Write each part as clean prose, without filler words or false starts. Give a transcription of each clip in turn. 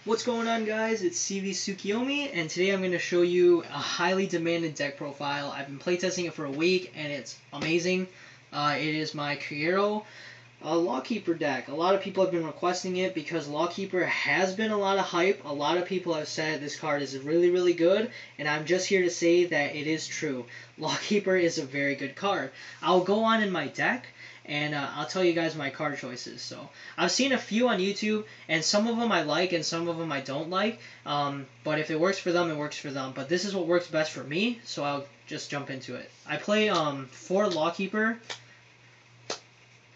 What's going on, guys? It's CV Tsukiyomi, and today I'm going to show you a highly demanded deck profile. I've been playtesting it for a week, and it's amazing. It is my Kagero Lawkeeper deck. A lot of people have been requesting it because Lawkeeper has been a lot of hype. A lot of people have said this card is really, really good, and I'm just here to say that it is true. Lawkeeper is a very good card. I'll go on in my deck, and I'll tell you guys my card choices. So I've seen a few on YouTube, and some of them I like and some of them I don't like. But if it works for them, it works for them. But this is what works best for me, so I'll just jump into it. I play 4 Lawkeeper.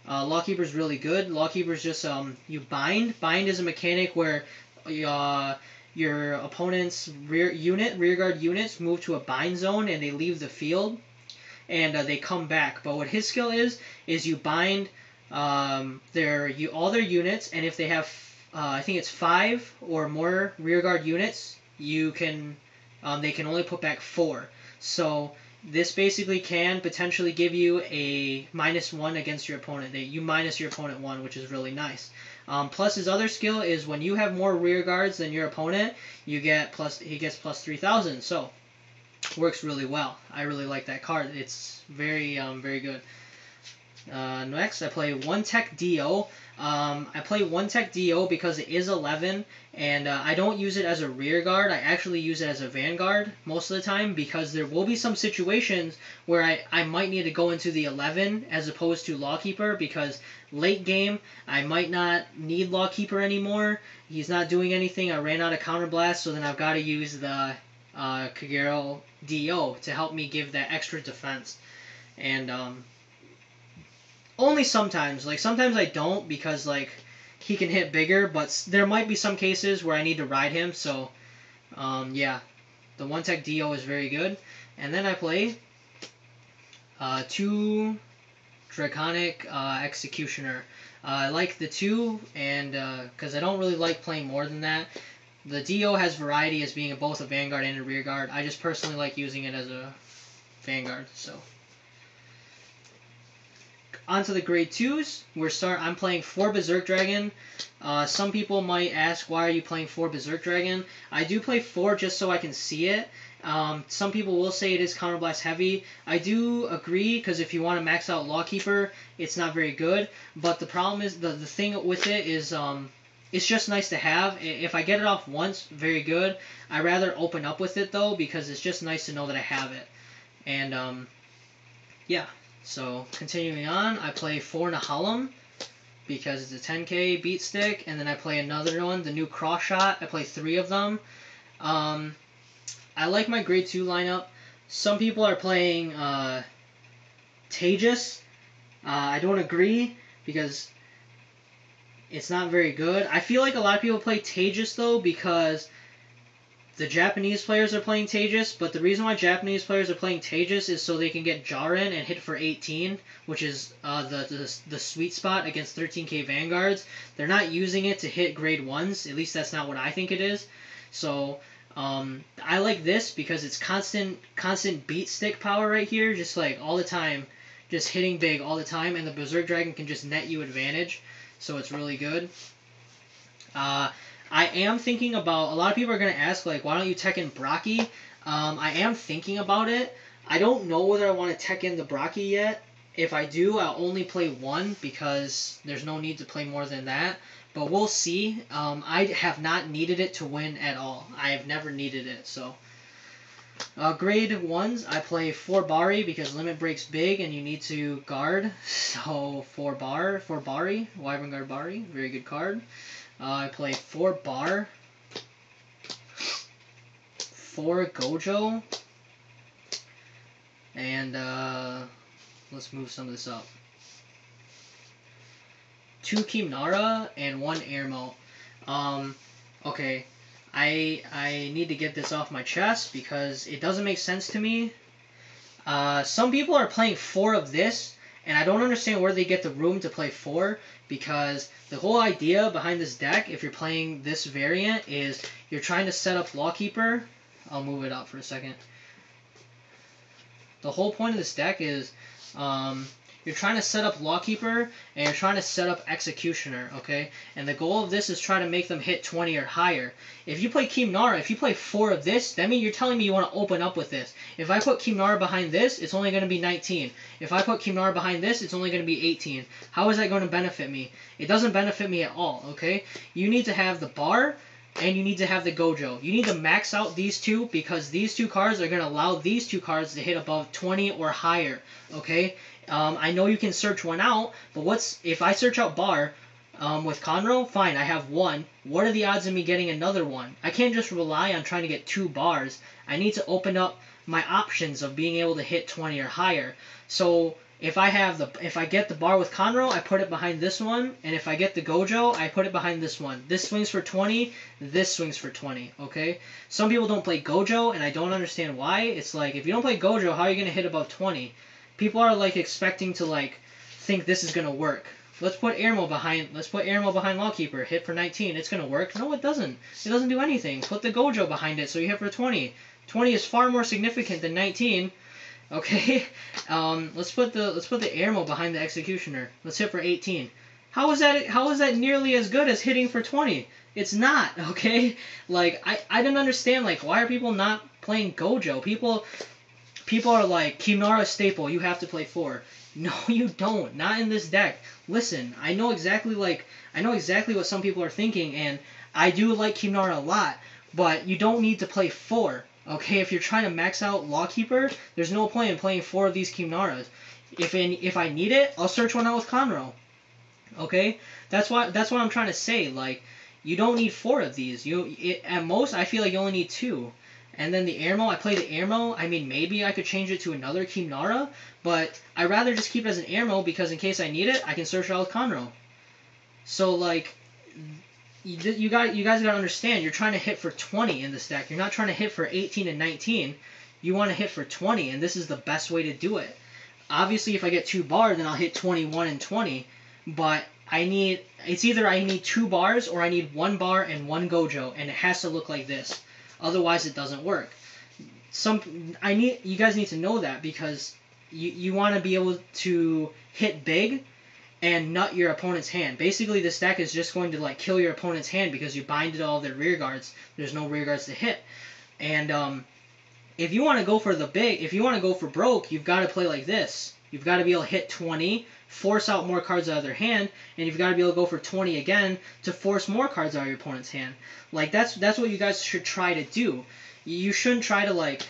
Lawkeeper's really good. Lawkeeper's just you bind. Bind is a mechanic where your opponent's rear guard units move to a bind zone and they leave the field. And they come back. But what his skill is you bind all their units, and if they have, I think it's 5 or more rearguard units, you can, they can only put back 4. So this basically can potentially give you a -1 against your opponent. You minus your opponent 1, which is really nice. Plus his other skill is when you have more rear guards than your opponent, he gets plus 3,000. So works really well. I really like that card. It's very very good. Next, I play 1 Tech Dio. I play 1 Tech Dio because it is 11, and I don't use it as a rear guard. I actually use it as a vanguard most of the time because there will be some situations where I might need to go into the 11 as opposed to Lawkeeper, because late game I might not need Lawkeeper anymore. He's not doing anything. I ran out of counterblast, so then I've got to use the Kagero Dio to help me give that extra defense. And only sometimes. Like, sometimes I don't because, like, he can hit bigger, but there might be some cases where I need to ride him. So, yeah, the 1 Tech Dio is very good. And then I play 2 Draconic Executioner. I like the 2, and because I don't really like playing more than that. The Dio has variety as being both a Vanguard and a rear guard. I just personally like using it as a Vanguard. So onto the grade 2s. I'm playing 4 Berserk Dragon. Some people might ask, why are you playing 4 Berserk Dragon? I do play 4 just so I can see it. Some people will say it is counterblast heavy. I do agree, because if you want to max out Lawkeeper, it's not very good. But the problem is, the thing with it is it's just nice to have. If I get it off once, very good. I'd rather open up with it, though, because it's just nice to know that I have it. And, yeah. So, continuing on, I play 4 Nahalem, because it's a 10k beat stick. And then I play another one, the new Cross Shot. I play 3 of them. I like my grade 2 lineup. Some people are playing Tejas. I don't agree, because it's not very good. I feel like a lot of people play Tejas, though, because the Japanese players are playing Tejas, but the reason why Japanese players are playing Tejas is so they can get Jaren and hit for 18, which is the sweet spot against 13k Vanguards. They're not using it to hit grade 1s, at least that's not what I think it is. So I like this because it's constant beat stick power right here, just like all the time, just hitting big all the time, and the Berserk Dragon can just net you advantage. So it's really good. I am thinking about, a lot of people are going to ask, like, why don't you tech in Brocky? I am thinking about it. I don't know whether I want to tech in the Brocky yet. If I do, I'll only play 1 because there's no need to play more than that. But we'll see. I have not needed it to win at all. I have never needed it, so. Grade 1s, I play 4 Bari because limit breaks big and you need to guard. So 4 Bari, Wyvern Guard Bari, very good card. I play 4 Bar, 4 Gojo, and let's move some of this up. 2 Kimnara and 1 Airmo. Okay. I need to get this off my chest because it doesn't make sense to me. Some people are playing 4 of this, and I don't understand where they get the room to play 4, because the whole idea behind this deck, if you're playing this variant, is you're trying to set up Lawkeeper. I'll move it up for a second. The whole point of this deck is You're trying to set up Lawkeeper, and you're trying to set up Executioner, okay? And the goal of this is try to make them hit 20 or higher. If you play Kimnara, if you play 4 of this, that means you're telling me you want to open up with this. If I put Kimnara behind this, it's only going to be 19. If I put Kimnara behind this, it's only going to be 18. How is that going to benefit me? It doesn't benefit me at all, okay? You need to have the bar, and you need to have the Gojo. You need to max out these two, because these two cards are going to allow these two cards to hit above 20 or higher, okay? I know you can search one out, but if I search out bar with Conroe, fine, I have one. What are the odds of me getting another one? I can't just rely on trying to get 2 bars. I need to open up my options of being able to hit 20 or higher. So if I get the bar with Conroe, I put it behind this one, and if I get the Gojo, I put it behind this one. This swings for 20, this swings for 20, okay? Some people don't play Gojo, and I don't understand why. It's like, if you don't play Gojo, how are you going to hit above 20? People are like expecting to like think this is going to work. Let's put Airmo behind Lawkeeper, hit for 19, it's going to work. No, it doesn't. It doesn't do anything. Put the Gojo behind it so you hit for 20. 20 is far more significant than 19. Okay, let's put the Airmo behind the Executioner. Let's hit for 18. How is that nearly as good as hitting for 20? It's not, okay? Like I didn't understand, like, why are people not playing Gojo? People are like, Kimnara staple, you have to play 4. No, you don't. Not in this deck. Listen, I know exactly what some people are thinking, and I do like Kimnara a lot, but you don't need to play 4. Okay, if you're trying to max out Lawkeeper, there's no point in playing 4 of these Kimnaras. If I need it, I'll search one out with Conroe. Okay, that's what I'm trying to say. Like, you don't need 4 of these. At most, I feel like you only need 2. And then the Airmo, I play the Airmo. I mean, maybe I could change it to another Kimnara, but I'd rather just keep it as an Airmo because in case I need it, I can search it out with Conroe. So, like, you guys gotta understand, you're trying to hit for 20 in this deck. You're not trying to hit for 18 and 19. You want to hit for 20, and this is the best way to do it. Obviously, if I get 2 bars, then I'll hit 21 and 20, but it's either I need 2 bars or I need 1 bar and 1 Gojo, and it has to look like this. Otherwise, it doesn't work. You guys need to know that, because you want to be able to hit big and nut your opponent's hand. Basically, this deck is just going to like kill your opponent's hand because you binded all their rear guards. There's no rear guards to hit. And if you want to go for the big, if you want to go for broke, you've got to play like this. You've got to be able to hit 20, force out more cards out of their hand, and you've got to be able to go for 20 again to force more cards out of your opponent's hand. Like, that's what you guys should try to do. You shouldn't try to, like,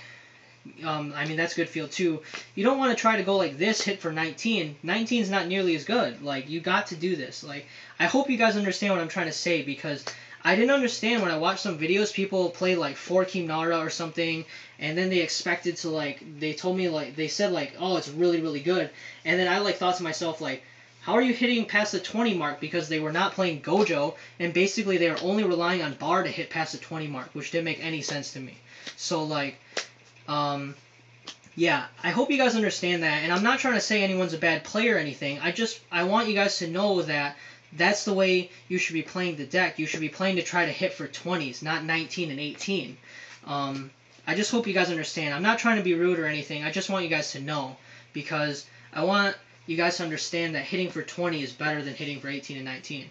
I mean, that's good field too. You don't want to try to go like this, hit for 19. 19 is not nearly as good. Like, you got to do this. Like, I hope you guys understand what I'm trying to say, because I didn't understand when I watched some videos, people play like 4 Kimnara or something, and then they expected to, like, they told me, like, they said, like, oh, it's really, really good. And then I, like, thought to myself, like, how are you hitting past the 20 mark? Because they were not playing Gojo, and basically they were only relying on bar to hit past the 20 mark, which didn't make any sense to me. So, like, yeah, I hope you guys understand that, and I'm not trying to say anyone's a bad player or anything. I want you guys to know that that's the way you should be playing the deck. You should be playing to try to hit for 20s, not 19 and 18. I just hope you guys understand. I'm not trying to be rude or anything. I just want you guys to know, because I want you guys to understand that hitting for 20 is better than hitting for 18 and 19.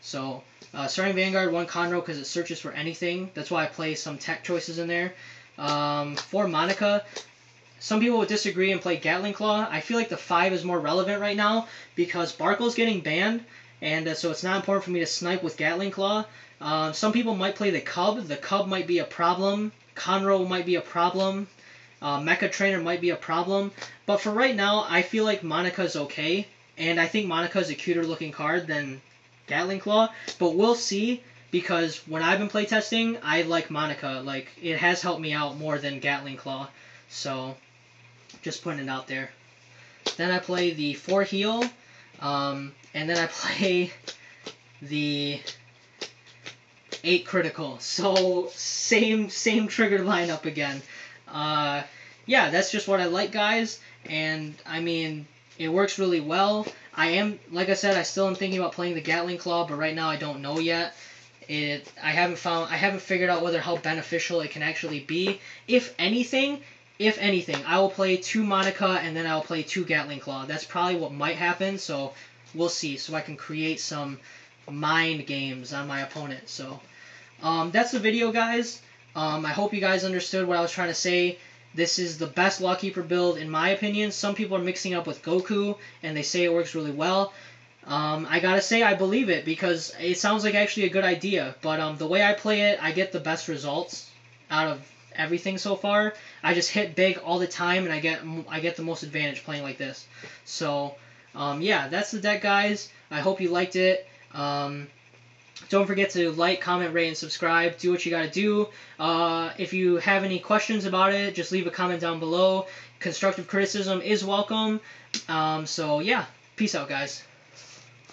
So, starting Vanguard, 1 Conroe because it searches for anything. That's why I play some tech choices in there. For Monica, some people would disagree and play Gatling Claw. I feel like the 5 is more relevant right now because Barkle's getting banned, and so it's not important for me to snipe with Gatling Claw. Some people might play the Cub. The Cub might be a problem. Conroe might be a problem. Mecha Trainer might be a problem. But for right now, I feel like Monica's okay, and I think Monica's a cuter looking card than Gatling Claw. But we'll see, because when I've been playtesting, I like Monica. Like, it has helped me out more than Gatling Claw. So, just putting it out there. Then I play the 4 heal, and then I play the 8 critical. So, same trigger lineup again. Yeah, that's just what I like, guys. And, I mean, it works really well. Like I said, I still am thinking about playing the Gatling Claw, but right now I don't know yet. I haven't figured out how beneficial it can actually be. If anything, if anything, I will play 2 Monica and then I'll play 2 Gatling Claw. That's probably what might happen, so we'll see. So I can create some mind games on my opponent. So that's the video, guys. I hope you guys understood what I was trying to say. This is the best Lawkeeper build in my opinion. Some people are mixing up with Goku and they say it works really well. I gotta say I believe it because it sounds like actually a good idea. But the way I play it, I get the best results out of everything so far. I just hit big all the time and I get the most advantage playing like this. So yeah, that's the deck, guys. I hope you liked it. Don't forget to like, comment, rate, and subscribe. Do what you gotta do. If you have any questions about it, just leave a comment down below. Constructive criticism is welcome. So yeah, peace out, guys.